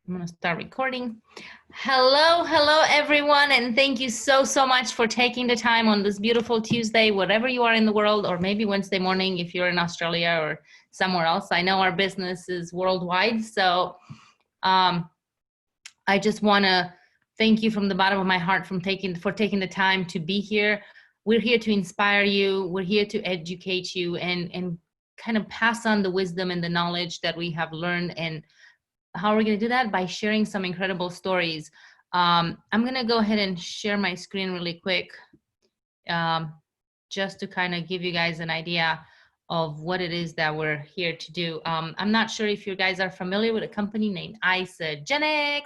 I'm going to start recording. Hello, everyone. And thank you so much for taking the time on this beautiful Tuesday, wherever you are in the world, or maybe Wednesday morning if you're in Australia or somewhere else. I know our business is worldwide. So I just want to thank you from the bottom of my heart for taking the time to be here. We're here to inspire you. We're here to educate you and kind of pass on the wisdom and the knowledge that we have learned. And how are we going to do that? By sharing some incredible stories. I'm going to go ahead and share my screen really quick, just to kind of give you guys an idea of what it is that we're here to do. I'm not sure if you guys are familiar with a company named Isagenix.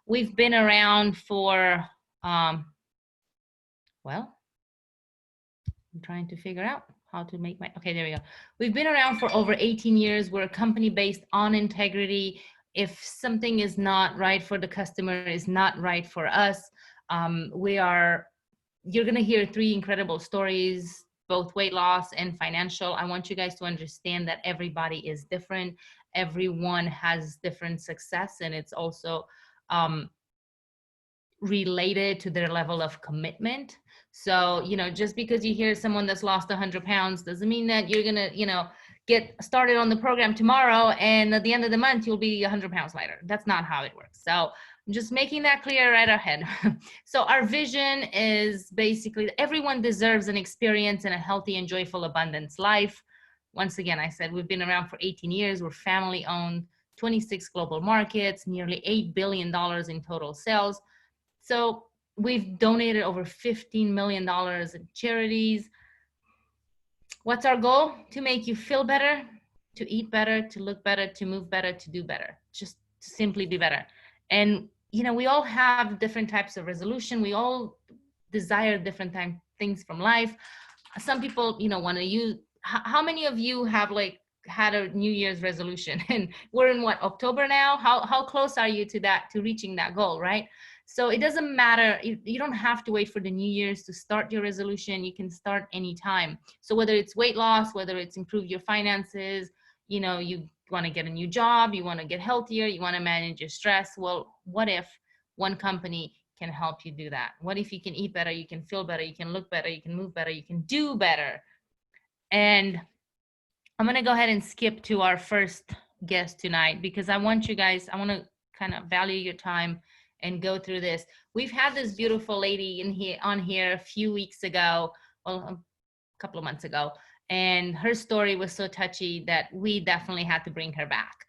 We've been around for, well, I'm trying to figure out how to make my, okay, there we go. We've been around for over 18 years. We're a company based on integrity. If something is not right for the customer, is not right for us, you're gonna hear 3 incredible stories, both weight loss and financial. I want you guys to understand that everybody is different. Everyone has different success, and it's also related to their level of commitment. So, just because you hear someone that's lost 100 pounds doesn't mean that you're gonna, get started on the program tomorrow and at the end of the month you'll be 100 pounds lighter. That's not how it works. So I'm just making that clear right ahead. So our vision is basically everyone deserves an experience in a healthy and joyful abundance life. Once again, I said we've been around for 18 years. We're family owned, 26 global markets, nearly $8 billion in total sales. So we've donated over $15 million in charities. What's our goal? To make you feel better, to eat better, to look better, to move better, to do better, just to simply be better. And, we all have different types of resolution. We all desire different things from life. Some people, want to use, how many of you have had a New Year's resolution? And we're in what, October now? How close are you to reaching that goal, right? So it doesn't matter. You don't have to wait for the New Year's to start your resolution. You can start anytime. So whether it's weight loss, whether it's improve your finances, you want to get a new job, you want to get healthier, you want to manage your stress. Well, what if one company can help you do that? What if you can eat better, you can feel better, you can look better, you can move better, you can do better? And I'm going to go ahead and skip to our first guest tonight because I want to kind of value your time and go through this. We've had this beautiful lady on here a few weeks ago, well, a couple of months ago, and her story was so touchy that we definitely had to bring her back.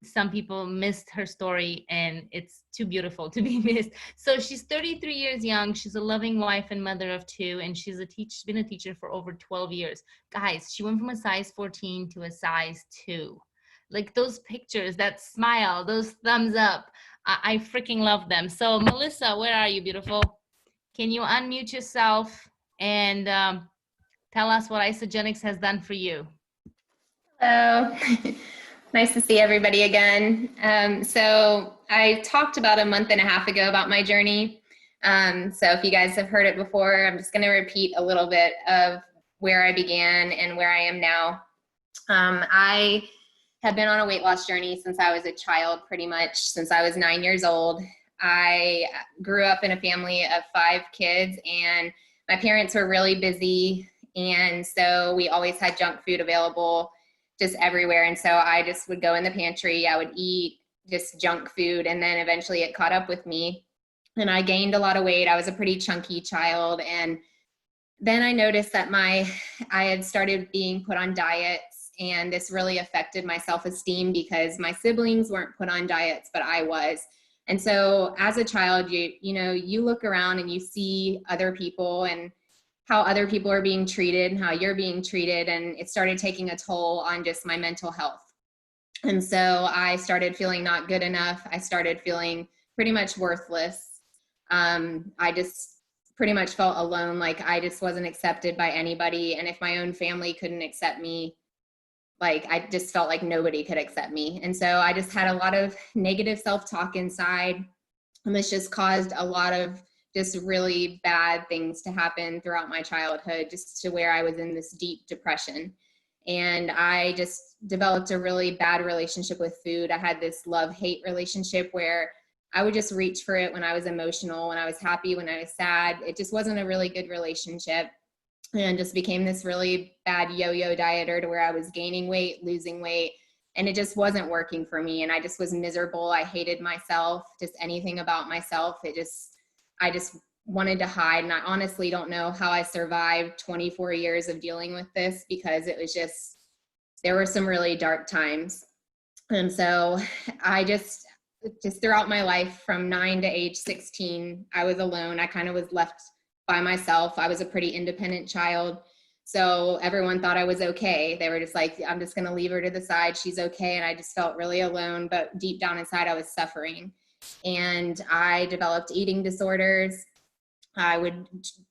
Some people missed her story and it's too beautiful to be missed. So she's 33 years young. She's a loving wife and mother of 2, and she's been a teacher for over 12 years. Guys, she went from a size 14 to a size 2. Like those pictures, that smile, those thumbs up, I freaking love them. So Melissa, where are you, beautiful? Can you unmute yourself and tell us what Isagenix has done for you? Hello. Nice to see everybody again. So I talked about a month and a half ago about my journey. So if you guys have heard it before, I'm just going to repeat a little bit of where I began and where I am now. I have been on a weight loss journey since I was a child, pretty much since I was 9 years old. I grew up in a family of 5 kids, and my parents were really busy, and so we always had junk food available just everywhere. And so I just would go in the pantry, I would eat just junk food, and then eventually it caught up with me and I gained a lot of weight. I was a pretty chunky child, and then I noticed that I had started being put on diets, and this really affected my self-esteem because my siblings weren't put on diets, but I was. And so as a child, you look around and you see other people and how other people are being treated and how you're being treated. And it started taking a toll on just my mental health. And so I started feeling not good enough. I started feeling pretty much worthless. I just pretty much felt alone, like I just wasn't accepted by anybody. And if my own family couldn't accept me, like I just felt like nobody could accept me. And so I just had a lot of negative self-talk inside. And this just caused a lot of just really bad things to happen throughout my childhood, just to where I was in this deep depression. And I just developed a really bad relationship with food. I had this love-hate relationship where I would just reach for it when I was emotional, when I was happy, when I was sad. It just wasn't a really good relationship, and just became this really bad yo-yo dieter to where I was gaining weight, losing weight, and it just wasn't working for me. And I just was miserable. I hated myself, just anything about myself. I just wanted to hide. And I honestly don't know how I survived 24 years of dealing with this, because it was just, there were some really dark times. And so I just throughout my life from 9 to age 16, I was alone. I kind of was left by myself. I was a pretty independent child. So everyone thought I was okay. They were just like, I'm just going to leave her to the side. She's okay. And I just felt really alone, but deep down inside I was suffering. And I developed eating disorders. I would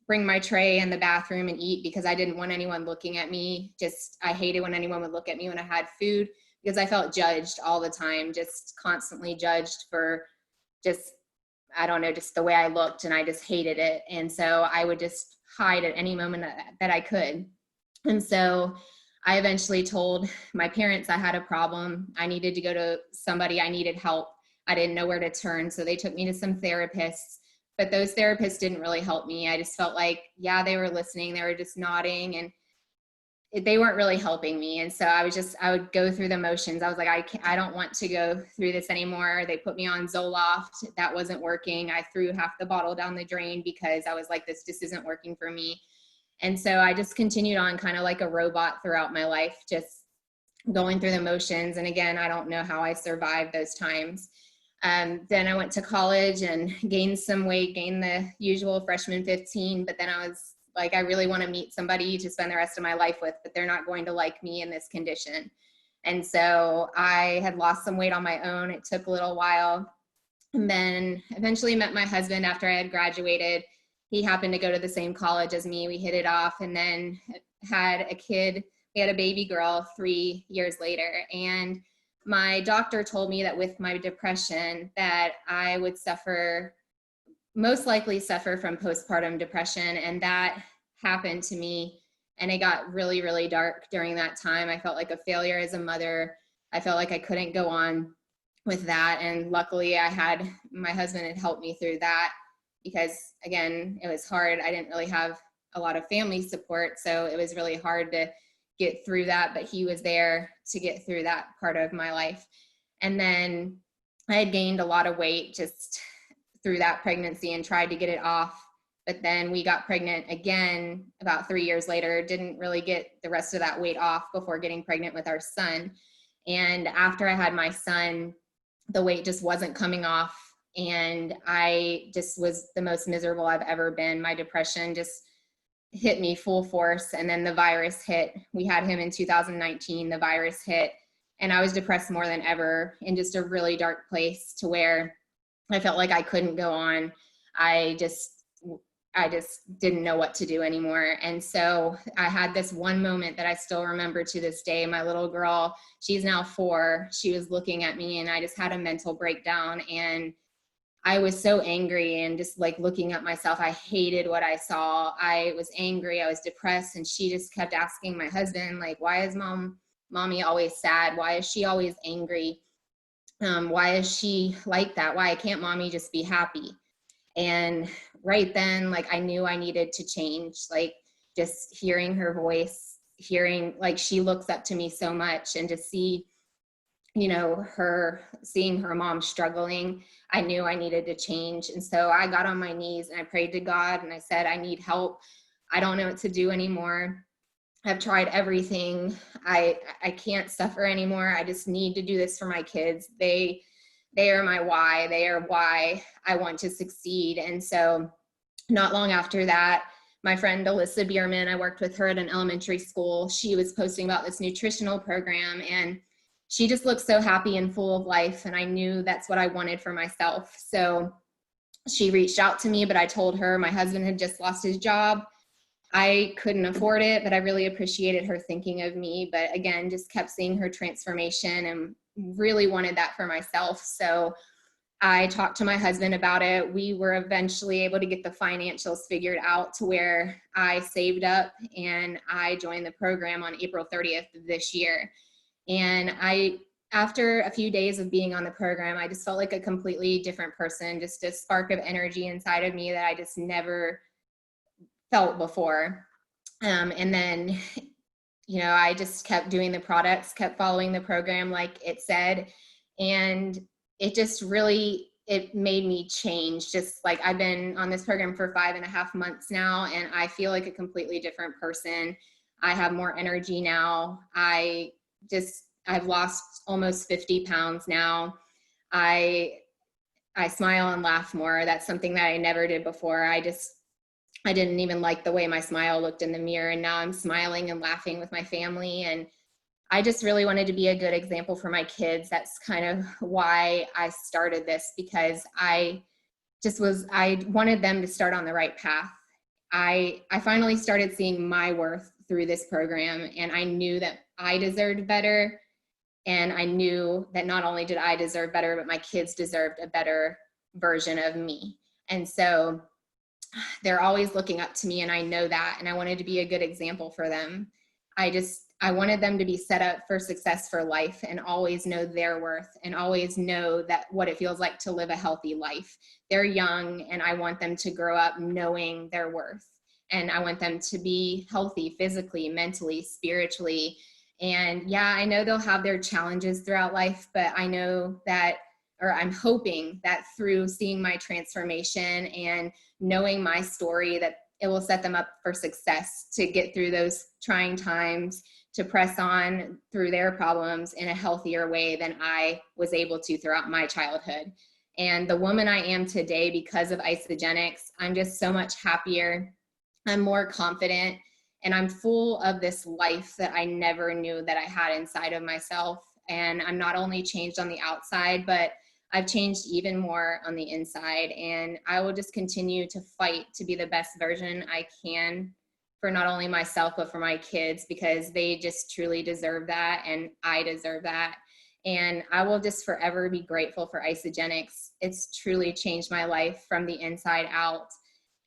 bring my tray in the bathroom and eat because I didn't want anyone looking at me. I hated when anyone would look at me when I had food, because I felt judged all the time, just constantly judged for just, I don't know, just the way I looked, and I just hated it. And so I would just hide at any moment that I could. And so I eventually told my parents I had a problem. I needed to go to somebody. I needed help. I didn't know where to turn. So they took me to some therapists, but those therapists didn't really help me. I just felt like, yeah, they were listening. They were just nodding, and they weren't really helping me. And so I would go through the motions. I was like, I don't want to go through this anymore. They put me on Zoloft. That wasn't working. I threw half the bottle down the drain because I was like, this just isn't working for me. And so I just continued on kind of like a robot throughout my life, just going through the motions. And again, I don't know how I survived those times. Then I went to college and gained some weight, gained the usual freshman 15, but then I was like, I really want to meet somebody to spend the rest of my life with, but they're not going to like me in this condition. And so I had lost some weight on my own. It took a little while, and then eventually met my husband after I had graduated. He happened to go to the same college as me. We hit it off, and then had a kid. We had a baby girl 3 years later. And my doctor told me that with my depression that I would most likely suffer from postpartum depression. And that happened to me. And it got really, really dark during that time. I felt like a failure as a mother. I felt like I couldn't go on with that. And luckily my husband had helped me through that, because again, it was hard. I didn't really have a lot of family support. So it was really hard to get through that, but he was there to get through that part of my life. And then I had gained a lot of weight just through that pregnancy and tried to get it off. But then we got pregnant again about 3 years later, didn't really get the rest of that weight off before getting pregnant with our son. And after I had my son, the weight just wasn't coming off. And I just was the most miserable I've ever been. My depression just hit me full force. And then the virus hit. We had him in 2019, the virus hit, and I was depressed more than ever, in just a really dark place to where I felt like I couldn't go on. I just didn't know what to do anymore. And so I had this one moment that I still remember to this day. My little girl, she's now 4, she was looking at me, and I just had a mental breakdown. And I was so angry, and just like looking at myself, I hated what I saw. I was angry, I was depressed. And she just kept asking my husband, like, why is mommy always sad? Why is she always angry? Why is she like that? Why can't mommy just be happy? And right then, like, I knew I needed to change. Like, just hearing her voice, hearing, like, she looks up to me so much, and to see, seeing her mom struggling, I knew I needed to change. And so I got on my knees and I prayed to God, and I said, I need help. I don't know what to do anymore. I've tried everything. I can't suffer anymore. I just need to do this for my kids. They are my why. They are why I want to succeed. And so not long after that, my friend Alyssa Bierman, I worked with her at an elementary school. She was posting about this nutritional program, and she just looked so happy and full of life. And I knew that's what I wanted for myself. So she reached out to me, but I told her my husband had just lost his job. I couldn't afford it, but I really appreciated her thinking of me. But again, just kept seeing her transformation and really wanted that for myself. So I talked to my husband about it. We were eventually able to get the financials figured out to where I saved up and I joined the program on April 30th of this year. And after a few days of being on the program, I just felt like a completely different person, just a spark of energy inside of me that I just never felt before. And then, I just kept doing the products, kept following the program like it said. And it just really, it made me change. Just like I've been on this program for 5.5 months now, and I feel like a completely different person. I have more energy now. I've lost almost 50 pounds now. I smile and laugh more. That's something that I never did before. I didn't even like the way my smile looked in the mirror, and now I'm smiling and laughing with my family. And I just really wanted to be a good example for my kids. That's kind of why I started this, because I wanted them to start on the right path. I finally started seeing my worth through this program, and I knew that I deserved better. And I knew that not only did I deserve better, but my kids deserved a better version of me. And so they're always looking up to me, and I know that, and I wanted to be a good example for them. I wanted them to be set up for success for life and always know their worth and always know that what it feels like to live a healthy life. They're young, and I want them to grow up knowing their worth. And I want them to be healthy physically, mentally, spiritually. And yeah, I know they'll have their challenges throughout life, but I know that, or I'm hoping that through seeing my transformation and knowing my story, that it will set them up for success to get through those trying times, to press on through their problems in a healthier way than I was able to throughout my childhood. And the woman I am today because of Isagenix, I'm just so much happier. I'm more confident, and I'm full of this life that I never knew that I had inside of myself. And I'm not only changed on the outside, but I've changed even more on the inside. And I will just continue to fight to be the best version I can for not only myself, but for my kids, because they just truly deserve that, and I deserve that. And I will just forever be grateful for Isagenix. It's truly changed my life from the inside out.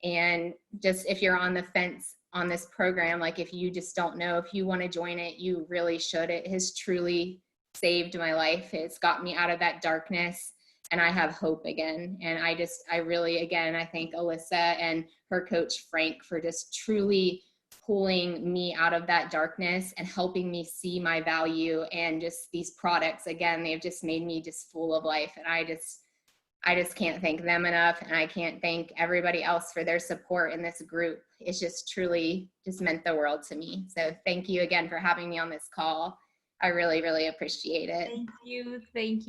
And just if you're on the fence on this program, like if you just don't know if you want to join it, you really should. It has truly saved my life. It's got me out of that darkness, and I have hope again. And I really, again, I thank Alyssa and her coach Frank for just truly pulling me out of that darkness and helping me see my value. And just these products, again, they've just made me just full of life. And I just can't thank them enough. And I can't thank everybody else for their support in this group. It's just truly just meant the world to me. So thank you again for having me on this call. I really, really appreciate it. Thank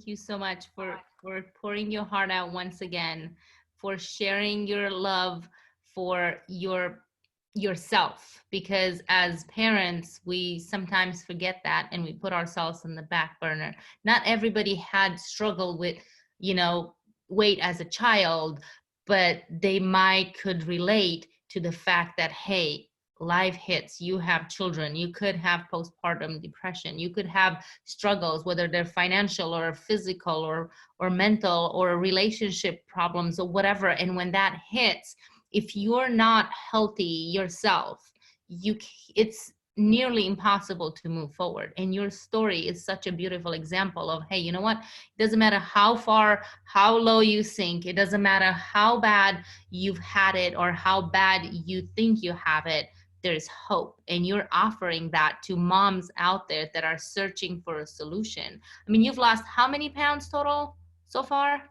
you so much for pouring your heart out once again, for sharing your love for yourself, because as parents, we sometimes forget that and we put ourselves in the back burner. Not everybody had struggled with, weight as a child, but they could relate to the fact that, hey, life hits, you have children, you could have postpartum depression, you could have struggles, whether they're financial or physical or mental or relationship problems or whatever. And when that hits, if you're not healthy yourself, it's nearly impossible to move forward. And your story is such a beautiful example of, hey, you know what? It doesn't matter how low you sink. It doesn't matter how bad you've had it or how bad you think you have it. There's hope. And you're offering that to moms out there that are searching for a solution. I mean, you've lost how many pounds total so far?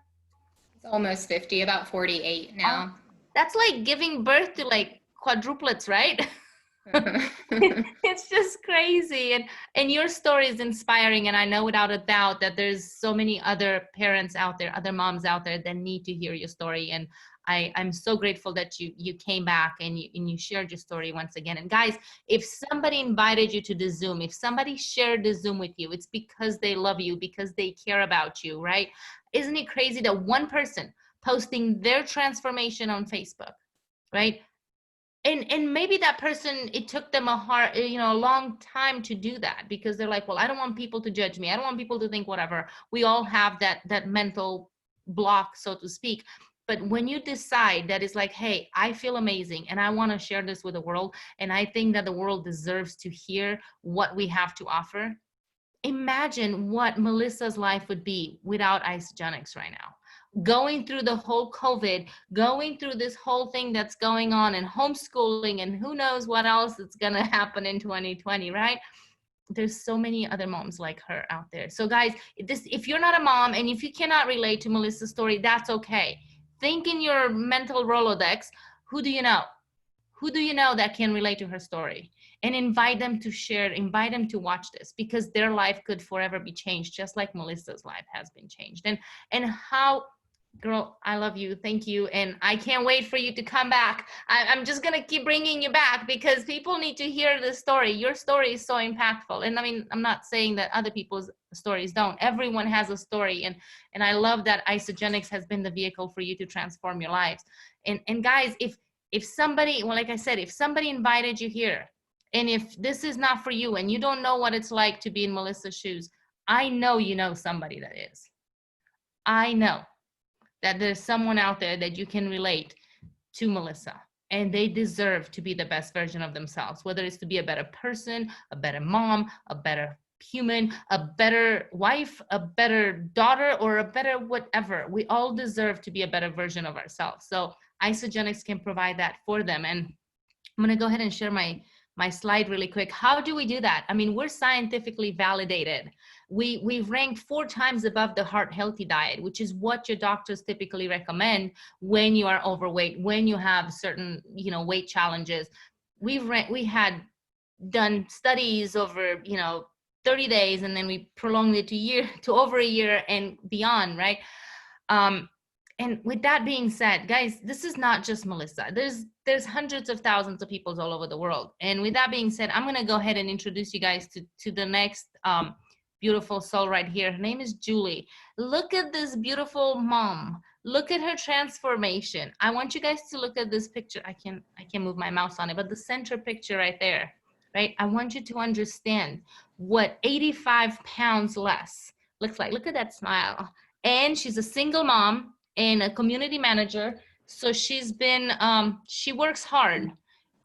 It's almost 50, about 48 now. That's like giving birth to like quadruplets, right? It's just crazy. And your story is inspiring. And I know without a doubt that there's so many other parents out there, other moms out there that need to hear your story. And I'm so grateful that you came back and you shared your story once again. And guys, if somebody invited you to the Zoom, if somebody shared the Zoom with you, it's because they love you, because they care about you, right? Isn't it crazy that one person posting their transformation on Facebook, right? And maybe that person, it took them a long time to do that, because they're like, well, I don't want people to judge me. I don't want people to think whatever. We all have that mental block, so to speak. But when you decide that it's like, hey, I feel amazing and I want to share this with the world, and I think that the world deserves to hear what we have to offer. Imagine what Melissa's life would be without Isagenix right now. Going through the whole COVID, going through this whole thing that's going on, and homeschooling, and who knows what else is going to happen in 2020, right? There's so many other moms like her out there. So guys, if you're not a mom and if you cannot relate to Melissa's story, that's okay. Think in your mental Rolodex, who do you know? Who do you know that can relate to her story? And invite them to share, invite them to watch this, because their life could forever be changed, just like Melissa's life has been changed. And how, girl, I love you. Thank you. And I can't wait for you to come back. I'm just going to keep bringing you back because people need to hear this story. Your story is so impactful. And I mean, I'm not saying that other people's stories don't. Everyone has a story. And I love that Isagenix has been the vehicle for you to transform your lives. And guys, if somebody, well, like I said, if somebody invited you here, and if this is not for you and you don't know what it's like to be in Melissa's shoes, I know you know somebody that is. I know that there's someone out there that you can relate to Melissa, and they deserve to be the best version of themselves, whether it's to be a better person, a better mom, a better human, a better wife, a better daughter, or a better whatever. We all deserve to be a better version of ourselves. So Isagenix can provide that for them. And I'm going to go ahead and share my slide really quick. How do we do that? I mean, we're scientifically validated. We've ranked 4 times above the heart healthy diet, which is what your doctors typically recommend when you are overweight, when you have certain, weight challenges. We had done studies over, 30 days, and then we prolonged it to over a year and beyond, right? And with that being said, guys, this is not just Melissa. There's hundreds of thousands of people all over the world. And with that being said, I'm going to go ahead and introduce you guys to the next beautiful soul right here. Her name is Julie. Look at this beautiful mom. Look at her transformation. I want you guys to look at this picture. I can't move my mouse on it, but the center picture right there, right? I want you to understand what 85 pounds less looks like. Look at that smile. And she's a single mom and a community manager. So she's been, she works hard.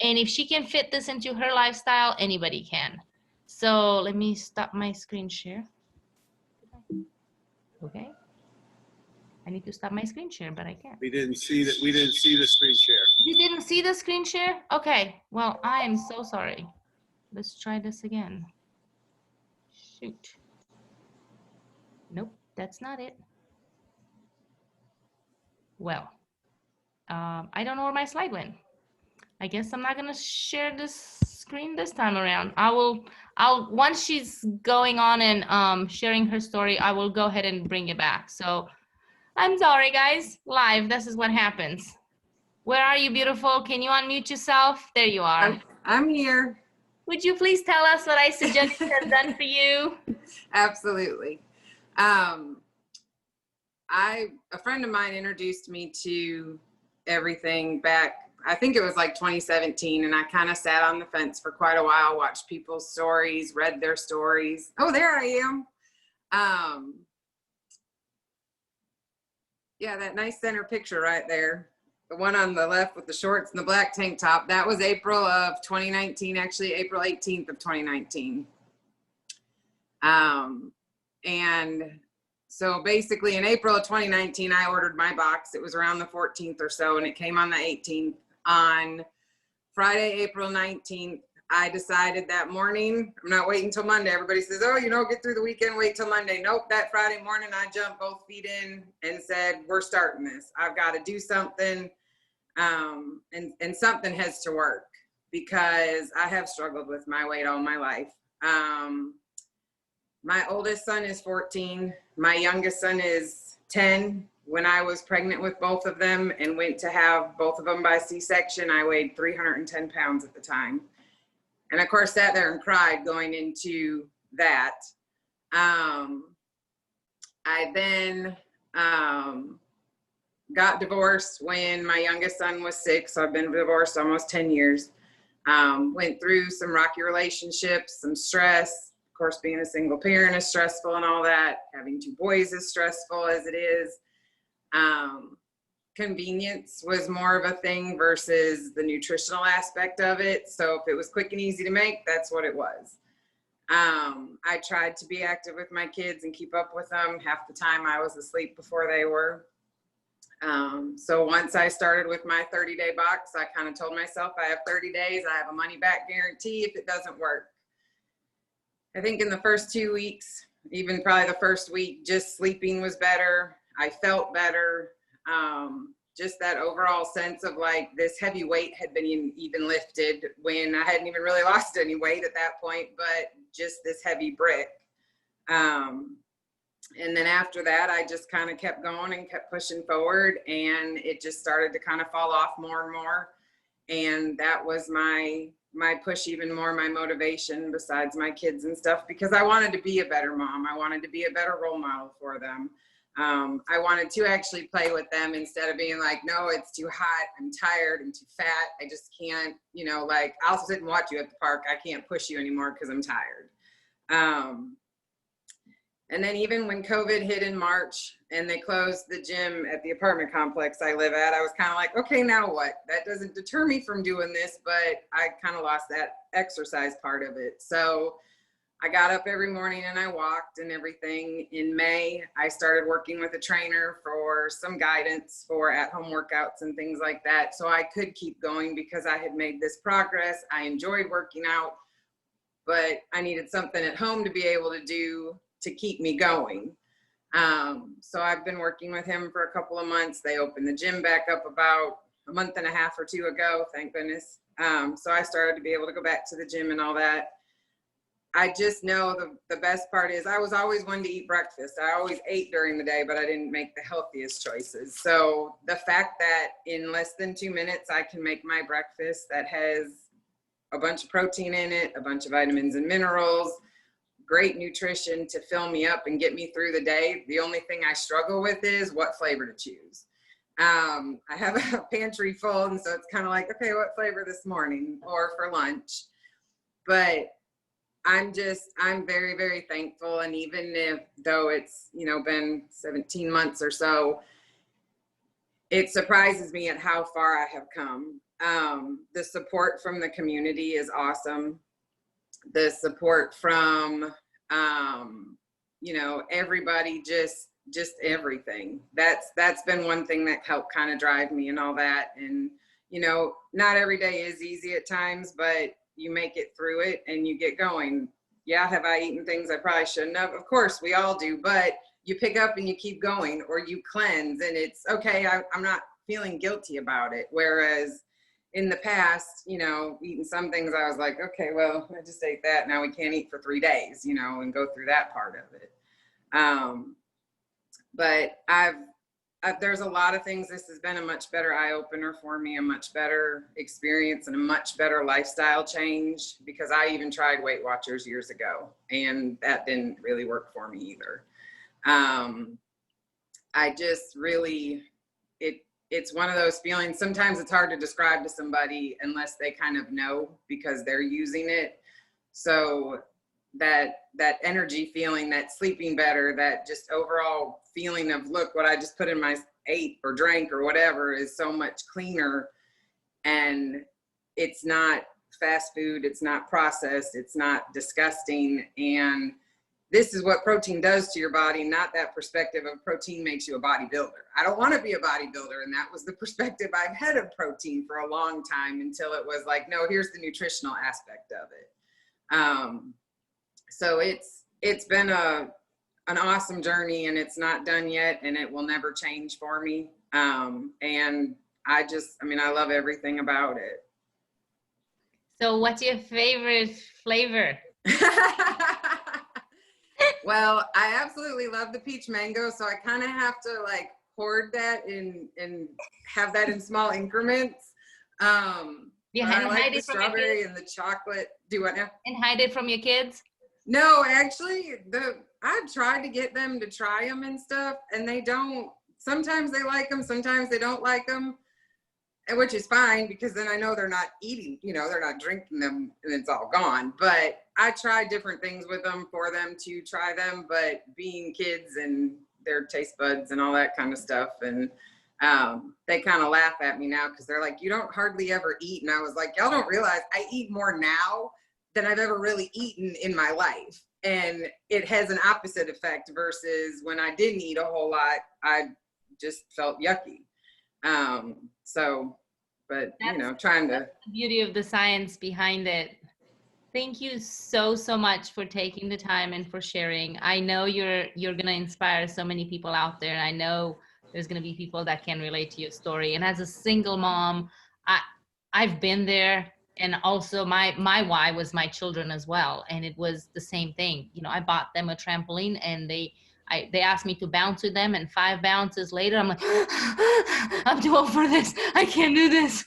And if she can fit this into her lifestyle, anybody can. So let me stop my screen share. Okay. I need to stop my screen share, but I can't. We didn't see that. We didn't see the screen share. You didn't see the screen share? Okay. Well, I am so sorry. Let's try this again. Shoot. Nope, that's not it. Well, I don't know where my slide went. I guess I'm not gonna share this screen this time around. I'll once she's going on and sharing her story, I will go ahead and bring it back. So I'm sorry, guys. Live, this is what happens. Where are you, beautiful? Can you unmute yourself? There you are. I'm here. Would you please tell us what Isagenix has done for you? Absolutely. A friend of mine introduced me to everything back, I think it was like 2017, and I kind of sat on the fence for quite a while, watched people's stories, read their stories. Oh, there I am. Yeah, that nice center picture right there. The one on the left with the shorts and the black tank top, that was April of 2019, actually April 18th of 2019. And so basically in April of 2019, I ordered my box. It was around the 14th or so, and it came on the 18th. On Friday, April 19th, I decided that morning, I'm not waiting till Monday. Everybody says, oh, get through the weekend, wait till Monday. Nope, that Friday morning, I jumped both feet in and said, we're starting this. I've got to do something, and something has to work, because I have struggled with my weight all my life. My oldest son is 14. My youngest son is 10. When I was pregnant with both of them and went to have both of them by C-section, I weighed 310 pounds at the time. And of course, sat there and cried going into that. I then got divorced when my youngest son was 6. So I've been divorced almost 10 years. Went through some rocky relationships, some stress. Of course, being a single parent is stressful and all that. Having 2 boys is stressful as it is. Convenience was more of a thing versus the nutritional aspect of it. So if it was quick and easy to make, that's what it was. I tried to be active with my kids and keep up with them. Half the time I was asleep before they were. So once I started with my 30-day box, I kind of told myself I have 30 days. I have a money back guarantee if it doesn't work. I think in the first 2 weeks, even probably the first week, just sleeping was better. I felt better. Just that overall sense of like this heavy weight had been even lifted when I hadn't even really lost any weight at that point, but just this heavy brick. And then after that, I just kind of kept going and kept pushing forward, and it just started to kind of fall off more and more. And that was my push, even more my motivation besides my kids and stuff, because I wanted to be a better mom. I wanted to be a better role model for them. I wanted to actually play with them instead of being like, no, it's too hot, I'm tired, I'm too fat, I just can't, you know, like I'll sit and watch you at the park, I can't push you anymore because I'm tired. And then even when COVID hit in March and they closed the gym at the apartment complex I live at, I was kind of like, okay, now what? That doesn't deter me from doing this, but I kind of lost that exercise part of it. So I got up every morning and I walked and everything. In May, I started working with a trainer for some guidance for at-home workouts and things like that. So I could keep going because I had made this progress. I enjoyed working out, but I needed something at home to be able to do to keep me going. So I've been working with him for a couple of months. They opened the gym back up about a month and a half or two ago, thank goodness. So I started to be able to go back to the gym and all that. I just know the best part is I was always one to eat breakfast. I always ate during the day, but I didn't make the healthiest choices. So the fact that in less than 2 minutes, I can make my breakfast that has a bunch of protein in it, a bunch of vitamins and minerals, great nutrition to fill me up and get me through the day. The only thing I struggle with is what flavor to choose. I have a pantry full, and so it's kind of like, okay, what flavor this morning or for lunch? But I'm very, very thankful. And even though it's, you know, been 17 months or so, it surprises me at how far I have come. The support from the community is awesome. The support from, you know, everybody, just everything. That's been one thing that helped kind of drive me and all that. And, you know, not every day is easy at times, but you make it through it and you get going. Yeah, have I eaten things I probably shouldn't have? Of course, we all do, but you pick up and you keep going, or you cleanse and it's okay. I'm not feeling guilty about it. Whereas in the past, you know, eating some things, I was like, okay, well, I just ate that. Now we can't eat for 3 days, you know, and go through that part of it. But there's a lot of things. This has been a much better eye opener for me, a much better experience and a much better lifestyle change, because I even tried Weight Watchers years ago and that didn't really work for me either. I just really, it's one of those feelings. Sometimes it's hard to describe to somebody unless they kind of know because they're using it. So that energy feeling, that sleeping better, that just overall feeling of, look, what I just put in my ate or drank or whatever is so much cleaner, and it's not fast food, it's not processed, it's not disgusting. And this is what protein does to your body, not that perspective of protein makes you a bodybuilder. I don't want to be a bodybuilder. And that was the perspective I've had of protein for a long time, until it was like, no, here's the nutritional aspect of it. So it's been an awesome journey, and it's not done yet, and it will never change for me. And I love everything about it. So what's your favorite flavor? Well, I absolutely love the peach mango, so I kind of have to like hoard that and have that in small increments. I like the strawberry and the chocolate. Do what now? And hide it from your kids? No, actually, I've tried to get them to try them and stuff, and they don't. Sometimes they like them, sometimes they don't like them, which is fine, because then I know they're not eating, you know, they're not drinking them and it's all gone. But I tried different things with them for them to try them, but being kids and their taste buds and all that kind of stuff. And they kind of laugh at me now because they're like, you don't hardly ever eat. And I was like, y'all don't realize I eat more now than I've ever really eaten in my life. And it has an opposite effect versus when I didn't eat a whole lot, I just felt yucky. But you know, trying to. The beauty of the science behind it. Thank you so much for taking the time and for sharing. I know you're going to inspire so many people out there. I know there's going to be people that can relate to your story. And as a single mom, I've been there. And also my why was my children as well. And it was the same thing. You know, I bought them a trampoline and they asked me to bounce with them, and 5 bounces later, I'm like, I'm too old for this. I can't do this.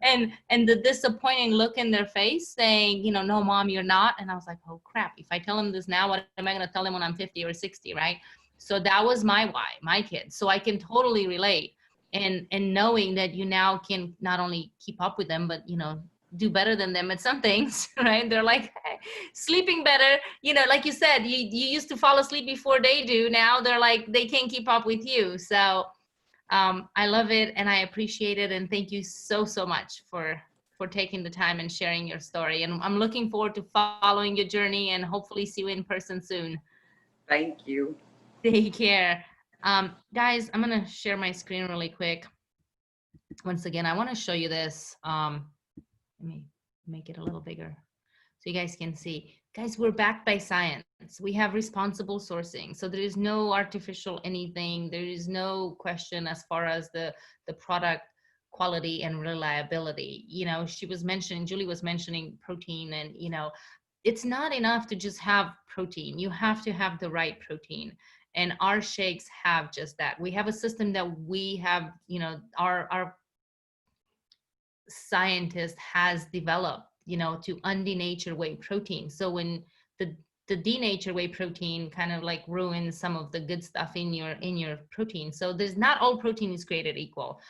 And the disappointing look in their face saying, you know, no, mom, you're not. And I was like, oh crap, if I tell them this now, what am I going to tell them when I'm 50 or 60, right? So that was my why, my kids. So I can totally relate. And knowing that you now can not only keep up with them, but, you know, do better than them at some things, right? They're like sleeping better, you know, like you said, you used to fall asleep before they do. Now they're like, they can't keep up with you. So I love it and I appreciate it. And thank you so much for taking the time and sharing your story. And I'm looking forward to following your journey and hopefully see you in person soon. Thank you. Take care. Guys, I'm going to share my screen really quick. Once again, I want to show you this. Let me make it a little bigger so you guys can see. Guys, we're backed by science. We have responsible sourcing. So there is no artificial anything. There is no question as far as the product quality and reliability. You know, Julie was mentioning protein, and, you know, it's not enough to just have protein. You have to have the right protein. And our shakes have just that. We have a system that we have, you know, our scientist has developed, you know, to undenature whey protein. So when the denature whey protein kind of like ruins some of the good stuff in your protein. So there's not all protein is created equal.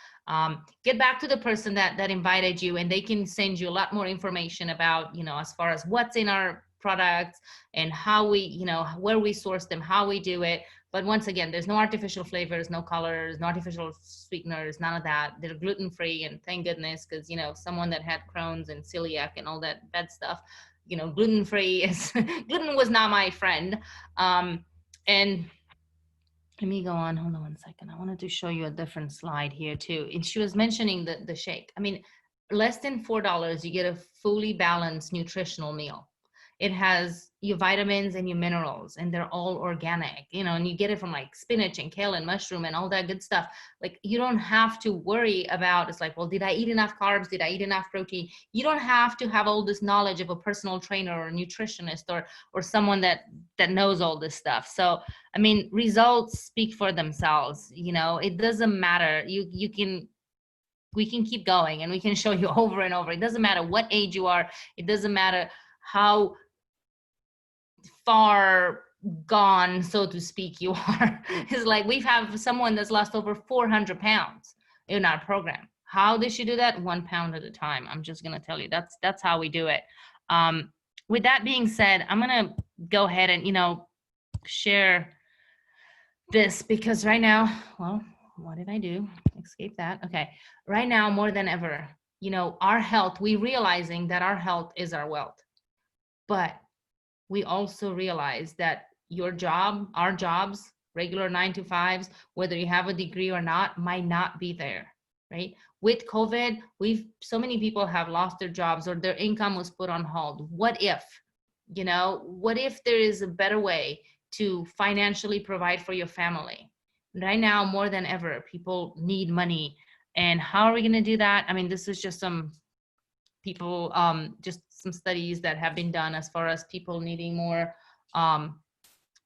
Get back to the person that invited you, and they can send you a lot more information about, you know, as far as what's in our products and how we, you know, where we source them, how we do it. But once again, there's no artificial flavors, no colors, no artificial sweeteners, none of that. They're gluten-free, and thank goodness, because, you know, someone that had Crohn's and celiac and all that bad stuff, you know, gluten-free is, gluten was not my friend. And let me go on, hold on one second. I wanted to show you a different slide here too. And she was mentioning the shake. I mean, less than $4, you get a fully balanced nutritional meal. It has your vitamins and your minerals, and they're all organic, you know, and you get it from like spinach and kale and mushroom and all that good stuff. Like, you don't have to worry about, it's like, well, did I eat enough carbs? Did I eat enough protein? You don't have to have all this knowledge of a personal trainer or a nutritionist or someone that knows all this stuff. So, I mean, results speak for themselves. You know, it doesn't matter. We can keep going and we can show you over and over. It doesn't matter what age you are. It doesn't matter how far gone, so to speak, you are. It's like, we have someone that's lost over 400 pounds in our program. How did she do that? 1 pound at a time. I'm just going to tell you, that's how we do it. With that being said, I'm going to go ahead and, you know, share this, because right now, well, what did I do? Escape that. Okay. Right now, more than ever, you know, our health, we realizing that our health is our wealth. But we also realize that your job, our jobs, regular 9-to-5s, whether you have a degree or not, might not be there, right? With COVID, so many people have lost their jobs or their income was put on hold. What if, you know, what if there is a better way to financially provide for your family? Right now, more than ever, people need money. And how are we going to do that? I mean, this is just some people, just some studies that have been done as far as people needing more,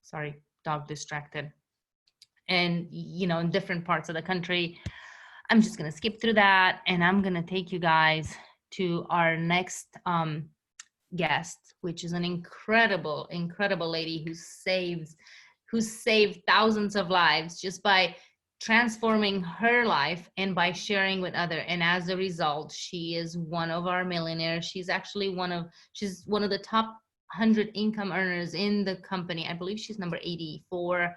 sorry, dog distracted. And, you know, in different parts of the country. I'm just going to skip through that, and I'm going to take you guys to our next guest, which is an incredible lady who saved thousands of lives just by transforming her life and by sharing with others. And as a result, she is one of our millionaires. She's actually she's one of the top 100 income earners in the company. I believe she's number 84.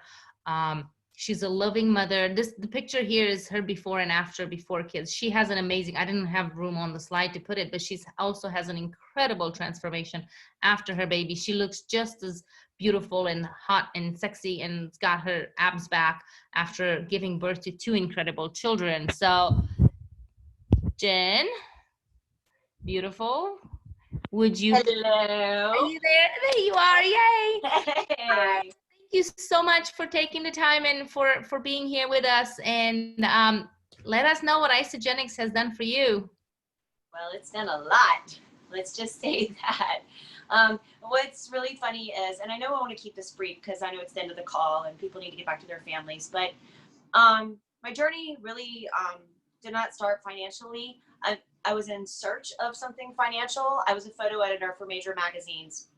She's a loving mother. The picture here is her before and after, before kids. She has an amazing, I didn't have room on the slide to put it, but she's also has an incredible transformation after her baby. She looks just as beautiful and hot and sexy, and got her abs back after giving birth to 2 incredible children. So Jen, beautiful. Would you? Hello. Are you there? There you are. Yay. Hey. Thank you so much for taking the time and for being here with us. And let us know what Isagenix has done for you. Well, it's done a lot. Let's just say that. What's really funny is, and I know I want to keep this brief because I know it's the end of the call and people need to get back to their families, but my journey really did not start financially. I was in search of something financial. I was a photo editor for major magazines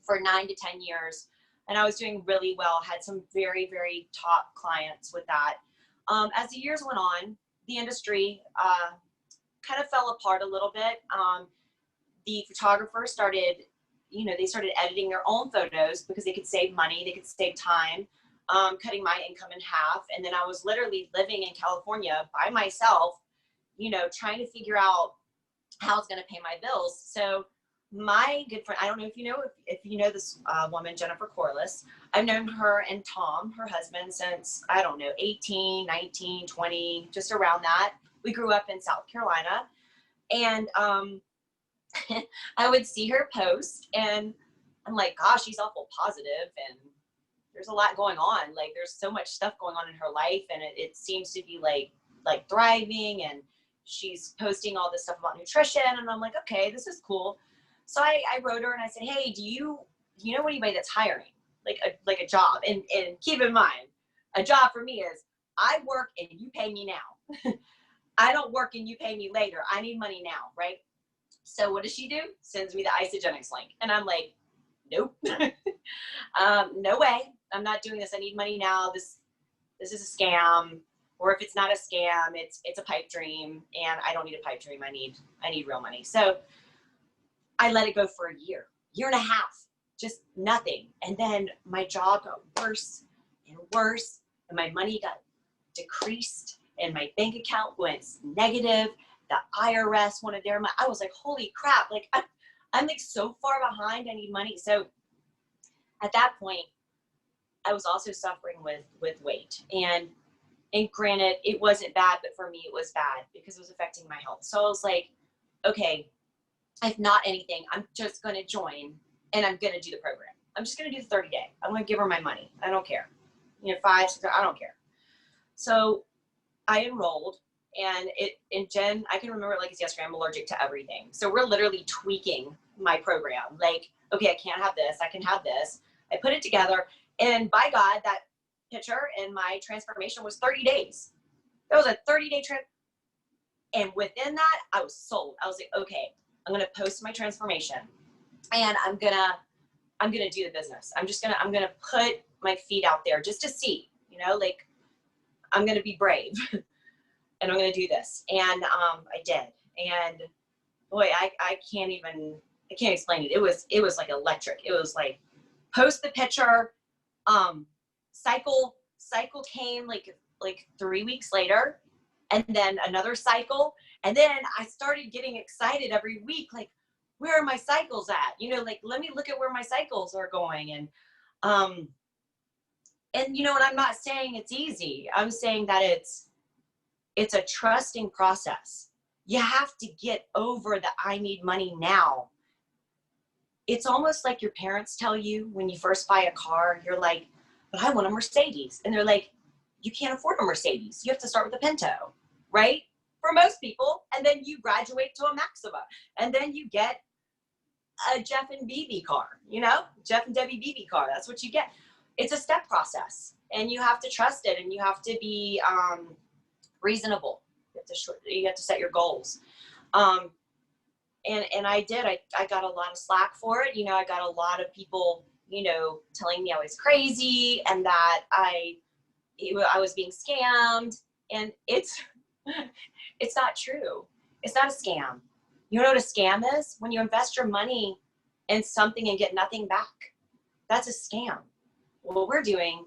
for 9 to 10 years, and I was doing really well, had some very, very top clients with that. As the years went on, the industry kind of fell apart a little bit. The photographers started, they started editing their own photos because they could save money, they could save time, cutting my income in half. And then I was literally living in California by myself, trying to figure out how I was going to pay my bills. So my good friend, I don't know if you know this woman, Jennifer Corliss. I've known her and Tom, her husband, since, 18, 19, 20, just around that. We grew up in South Carolina. And I would see her post and I'm like, gosh, she's awful positive and there's a lot going on. Like there's so much stuff going on in her life and it seems to be like thriving, and she's posting all this stuff about nutrition, and I'm like, okay, this is cool. So I wrote her and I said, hey, do you know anybody that's hiring like a job? And keep in mind, a job for me is I work and you pay me now. I don't work and you pay me later. I need money now, right? So what does she do? Sends me the Isagenix link. And I'm like, nope. No way. I'm not doing this. I need money now. This is a scam. Or if it's not a scam, it's a pipe dream, and I don't need a pipe dream. I need real money. So I let it go for a year and a half, just nothing. And then my job got worse and worse, and my money got decreased, and my bank account went negative. The IRS wanted their money. I was like, holy crap. Like I'm like so far behind. I need money. So at that point, I was also suffering with weight. And granted, it wasn't bad, but for me, it was bad because it was affecting my health. So I was like, okay, if not anything, I'm just going to join and I'm going to do the program. I'm just going to do the 30-day. I'm going to give her my money. I don't care. 5, 6, I don't care. So I enrolled, and Jen, I can remember it like it's yesterday. I'm allergic to everything. So we're literally tweaking my program. Like, okay, I can't have this. I can have this. I put it together, and by God, that picture and my transformation was 30 days. That was a 30-day trip. And within that, I was sold. I was like, okay, I'm going to post my transformation and I'm going to do the business. I'm going to put my feet out there just to see, like I'm going to be brave and I'm going to do this. And I did. And boy, I can't explain it. It was like electric. It was like post the picture, cycle came like 3 weeks later, and then another cycle. And then I started getting excited every week. Like, where are my cycles at? Like, let me look at where my cycles are going. And I'm not saying it's easy. I'm saying that it's a trusting process. You have to get over the I need money now. It's almost like your parents tell you when you first buy a car, you're like, but I want a Mercedes. And they're like, you can't afford a Mercedes. You have to start with a Pinto, right? For most people. And then you graduate to a Maxima. And then you get a Jeff and BB car, Jeff and Debbie BB car. That's what you get. It's a step process. And you have to trust it. And you have to be reasonable. You have to set your goals. And I did. I got a lot of slack for it. I got a lot of people, telling me I was crazy and that I was being scammed. And it's not true. It's not a scam. You know what a scam is? When you invest your money in something and get nothing back. That's a scam. What we're doing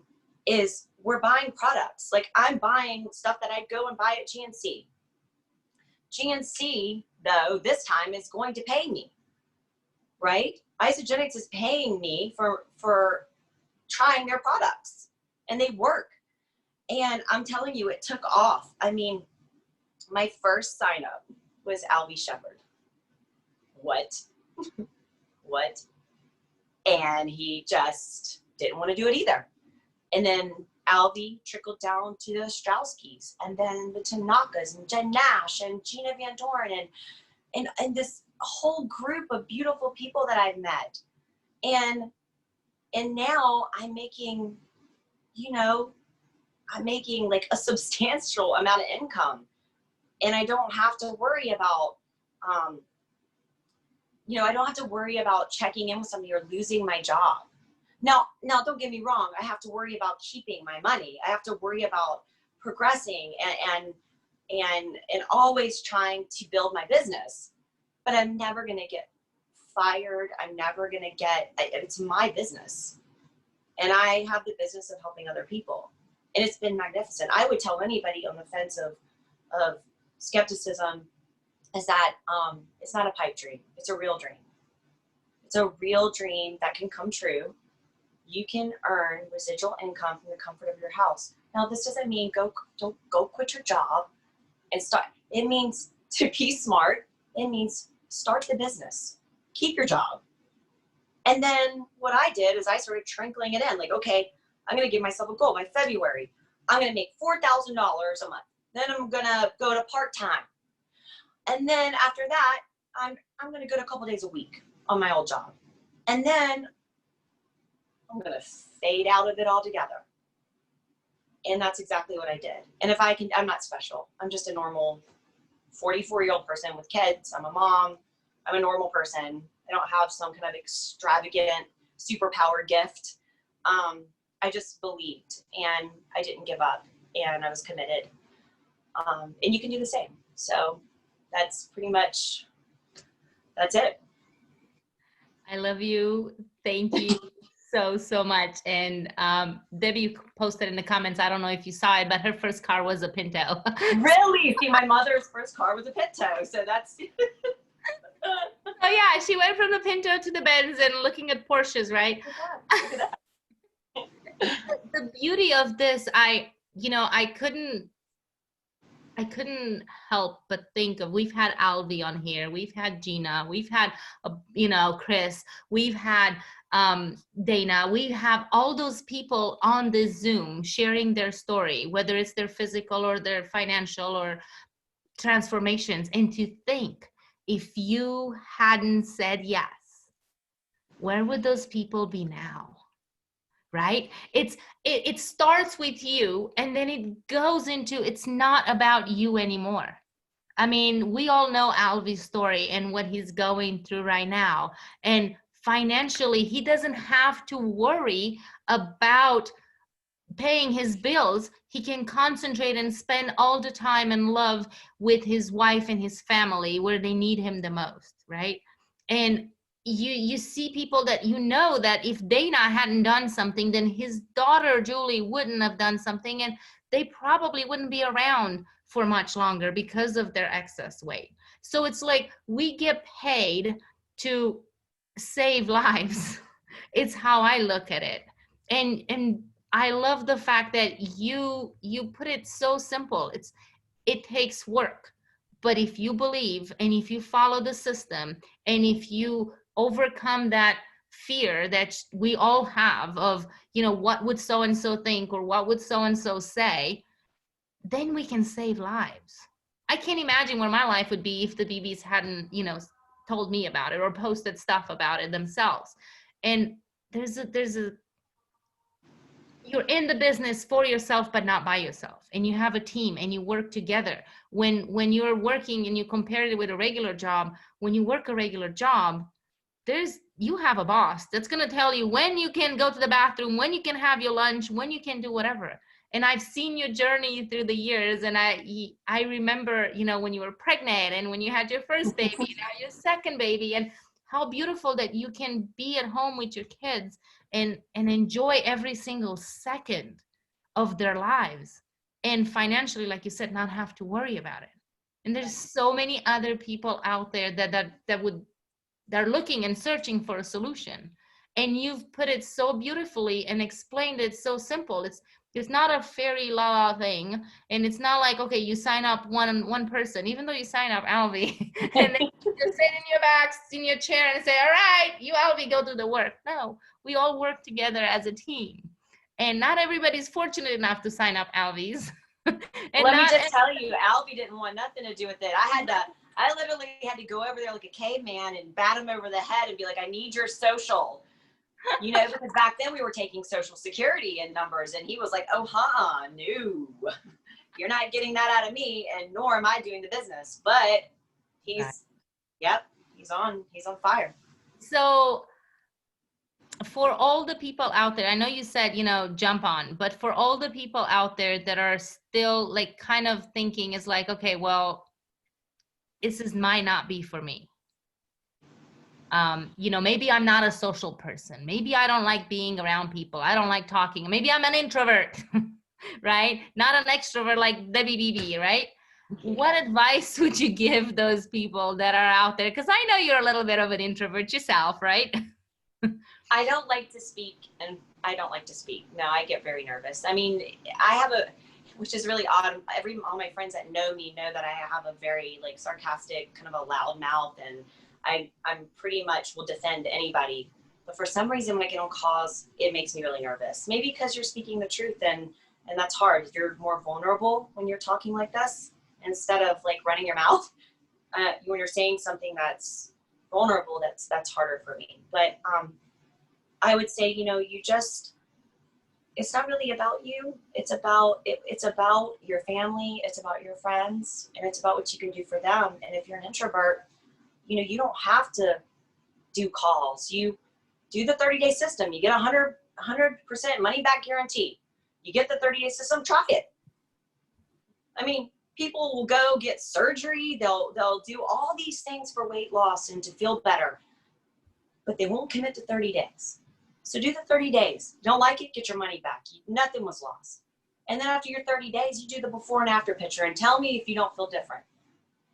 is we're buying products. Like I'm buying stuff that I'd go and buy at GNC. GNC, though, this time is going to pay me, right? Isogenics is paying me for trying their products, and they work. And I'm telling you, it took off. I mean, my first sign up was Albie Shepherd. What? What? And he just didn't want to do it either. And then Albie trickled down to the Strauskys, and then the Tanakas, and Jen Nash, and Gina Van Doren, and this whole group of beautiful people that I've met. And now I'm making, you know, I'm making like a substantial amount of income, and I don't have to worry about, you know, I don't have to worry about checking in with somebody or losing my job. Now, don't get me wrong. I have to worry about keeping my money. I have to worry about progressing and always trying to build my business. But I'm never going to get fired. I'm never going to get, it's my business. And I have the business of helping other people. And it's been magnificent. I would tell anybody on the fence of skepticism is that it's not a pipe dream. It's a real dream. It's a real dream that can come true. You can earn residual income from the comfort of your house. Now, this doesn't mean go quit your job and start. It means to be smart. It means start the business, keep your job. And then what I did is I started trickling it in. Like, okay, I'm going to give myself a goal. By February, I'm going to make $4,000 a month. Then I'm going to go to part-time. And then after that, I'm going to go to a couple days a week on my old job. And then I'm going to fade out of it altogether. And that's exactly what I did. And if I can, I'm not special. I'm just a normal 44-year-old person with kids. I'm a mom. I'm a normal person. I don't have some kind of extravagant superpower gift. I just believed, and I didn't give up, and I was committed. And you can do the same. So that's pretty much, that's it. I love you. Thank you so much. And Debbie posted in the comments, I don't know if you saw it, but her first car was a Pinto. Really? See, my mother's first car was a Pinto, so that's. Oh yeah, she went from the Pinto to the Benz and looking at Porsches, right? Look at that. The beauty of this, I couldn't help but think of, we've had Alvi on here, we've had Gina, we've had, Chris, we've had Dana, we have all those people on this Zoom sharing their story, whether it's their physical or their financial or transformations. And to think, if you hadn't said yes, where would those people be now? Right? It starts with you, and then it goes into, it's not about you anymore. I mean, we all know Alvi's story and what he's going through right now. And financially, he doesn't have to worry about paying his bills. He can concentrate and spend all the time and love with his wife and his family where they need him the most, right? And you see people that that if Dana hadn't done something, then his daughter Julie wouldn't have done something, and they probably wouldn't be around for much longer because of their excess weight. So it's like we get paid to save lives. It's how I look at it. And I love the fact that you put it so simple. It takes work, but if you believe and if you follow the system and if you overcome that fear that we all have of, what would so-and-so think or what would so-and-so say, then we can save lives. I can't imagine where my life would be if the BBs hadn't, told me about it or posted stuff about it themselves. And there's a you're in the business for yourself, but not by yourself. And you have a team and you work together. When you're working and you compare it with a regular job, when you work a regular job, you have a boss that's going to tell you when you can go to the bathroom, when you can have your lunch, when you can do whatever. And I've seen your journey through the years. And I remember, when you were pregnant and when you had your first baby, now your second baby, and how beautiful that you can be at home with your kids and enjoy every single second of their lives, and financially, like you said, not have to worry about it. And there's so many other people out there they're looking and searching for a solution. And you've put it so beautifully and explained it so simple. It's not a fairy la la thing, and it's not like, okay, you sign up one person, even though you sign up Alvy, and then you just sit in your chair and say, all right, you Alvy, go do the work. No, we all work together as a team, and not everybody's fortunate enough to sign up Alvy's. And Let me just tell you, Alvy didn't want nothing to do with it. I literally had to go over there like a caveman and bat him over the head and be like, I need your social. You know, because back then we were taking social security and numbers, and he was like, oh, no, you're not getting that out of me, and nor am I doing the business. But he's on fire. So for all the people out there, I know you said, jump on, but for all the people out there that are still like kind of thinking is like, okay, well, might not be for me. Maybe I'm not a social person. Maybe I don't like being around people. I don't like talking. Maybe I'm an introvert, right? Not an extrovert like Debbie BB, right? What advice would you give those people that are out there? Because I know you're a little bit of an introvert yourself, right? I don't like to speak, and I don't like to speak. No, I get very nervous. I mean, which is really odd. All my friends that know me know that I have a very like sarcastic, kind of a loud mouth, and I'm pretty much will defend anybody. But for some reason, when I get on calls, it makes me really nervous. Maybe because you're speaking the truth, and that's hard. You're more vulnerable when you're talking like this, instead of like running your mouth. When you're saying something that's vulnerable, that's harder for me. But I would say, it's not really about you. It's about your family. It's about your friends, and it's about what you can do for them. And if you're an introvert, you don't have to do calls. You do the 30-day system. You get 100% money back guarantee. You get the 30-day system, try it. I mean, people will go get surgery. They'll do all these things for weight loss and to feel better, but they won't commit to 30 days. So do the 30 days. Don't like it, get your money back. Nothing was lost. And then after your 30 days, you do the before and after picture and tell me if you don't feel different.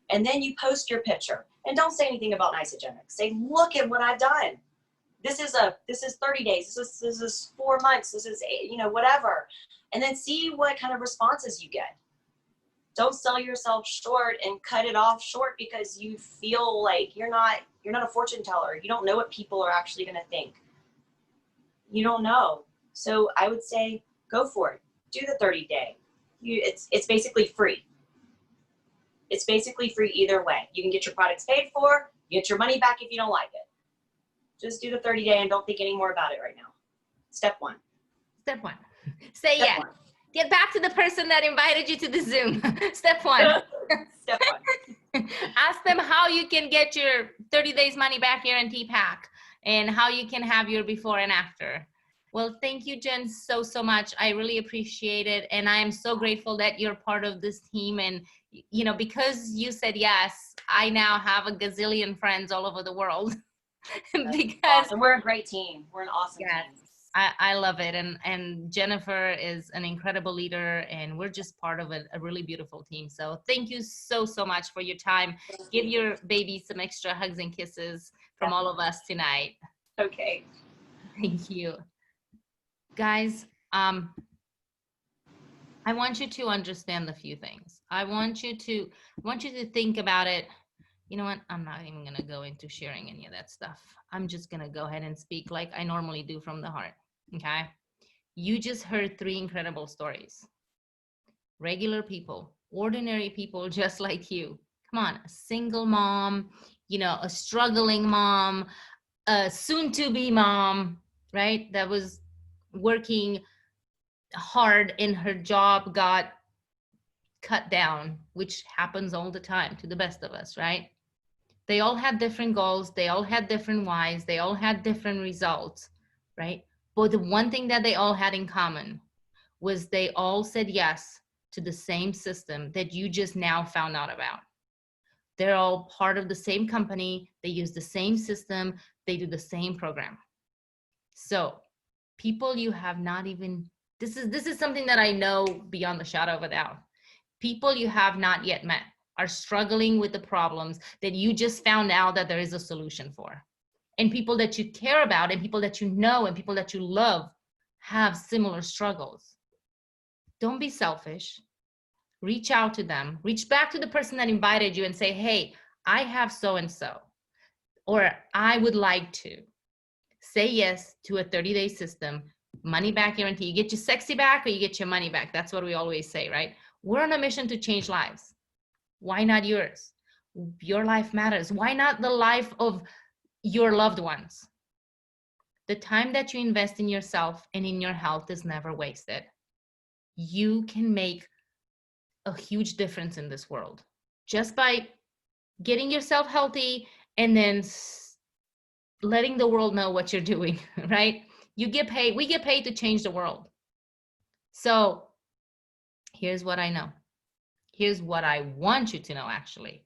And then you post your picture, and don't say anything about Isogenics. Say, look at what I've done. This is 30 days. This is 4 months. This is, whatever. And then see what kind of responses you get. Don't sell yourself short and cut it off short because you feel like you're not a fortune teller. You don't know what people are actually going to think. You don't know. So I would say, go for it. Do the 30-day. It's basically free. It's basically free either way. You can get your products paid for, you get your money back if you don't like it. Just do the 30-day and don't think any more about it right now. Step one. Step one. Say yes. Get back to the person that invited you to the Zoom. Step one. Step one. Ask them how you can get your 30 days money back guarantee pack and how you can have your before and after. Well, thank you, Jenn, so much. I really appreciate it. And I am so grateful that you're part of this team. And, because you said yes, I now have a gazillion friends all over the world. Because awesome. We're a great team. We're an awesome team. I love it. And Jennifer is an incredible leader, and we're just part of a really beautiful team. So thank you so much for your time. Give your baby some extra hugs and kisses from all of us tonight. Okay. Thank you. Guys, I want you to understand a few things. I want you to think about it. You know what? I'm not even going to go into sharing any of that stuff. I'm just going to go ahead and speak like I normally do from the heart. Okay? You just heard 3 incredible stories. Regular people, ordinary people just like you. Come on, a single mom, a struggling mom, a soon-to-be mom, right? That was working hard and her job got cut down, which happens all the time to the best of us, right? They all had different goals. They all had different whys. They all had different results, right? But the one thing that they all had in common was they all said yes to the same system that you just now found out about. They're all part of the same company. They use the same system. They do the same program. So people you have not even This is something that I know beyond the shadow of a doubt. People you have not yet met are struggling with the problems that you just found out that there is a solution for. And people that you care about and people that you know and people that you love have similar struggles. Don't be selfish. Reach out to them. Reach back to the person that invited you and say, hey, I have so-and-so, or I would like to. Say yes to a 30-day system, money back guarantee. You get your sexy back or you get your money back. That's what we always say, right? We're on a mission to change lives. Why not yours? Your life matters. Why not the life of your loved ones? The time that you invest in yourself and in your health is never wasted. You can make a huge difference in this world just by getting yourself healthy and then letting the world know what you're doing, right? You get paid, we get paid to change the world. So here's what I know. Here's what I want you to know, actually.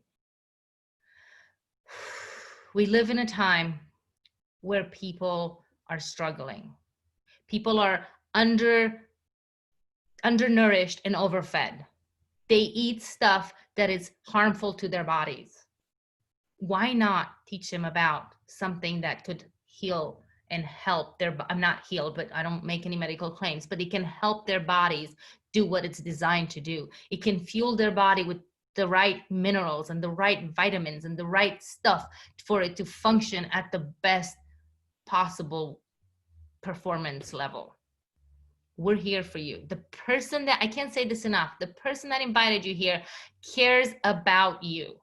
We live in a time where people are struggling. People are undernourished and overfed. They eat stuff that is harmful to their bodies. Why not teach them about something that could heal and help their, I'm not healed, but I don't make any medical claims, but it can help their bodies do what it's designed to do. It can fuel their body with the right minerals and the right vitamins and the right stuff for it to function at the best possible performance level. We're here for you. The person that, I can't say this enough, the person that invited you here cares about you.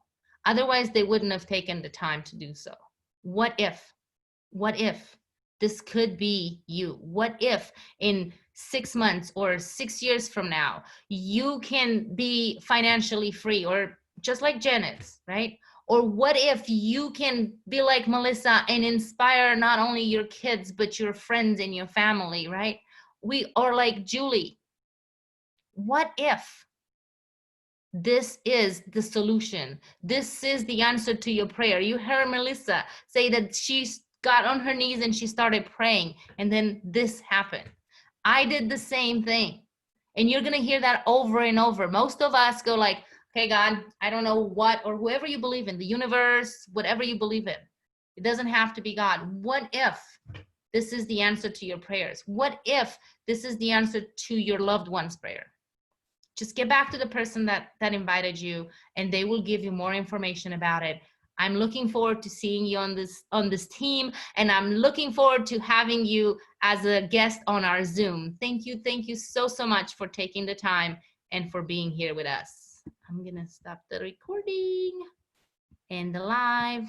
Otherwise, they wouldn't have taken the time to do so. What if this could be you? What if in 6 months or 6 years from now, you can be financially free, or just like Jen is, right? Or what if you can be like Melissa and inspire not only your kids, but your friends and your family, right? Or like Julie. What if this is the solution? This is the answer to your prayer. You heard Melissa say that she got on her knees and she started praying, and then this happened. I did the same thing. And you're gonna hear that over and over. Most of us go like, okay, God, I don't know what, or whoever you believe in, the universe, whatever you believe in. It doesn't have to be God. What if this is the answer to your prayers? What if this is the answer to your loved one's prayer? Just get back to the person that invited you, and they will give you more information about it. I'm looking forward to seeing you on this team, and I'm looking forward to having you as a guest on our Zoom. Thank you so much for taking the time and for being here with us. I'm gonna stop the recording and the live.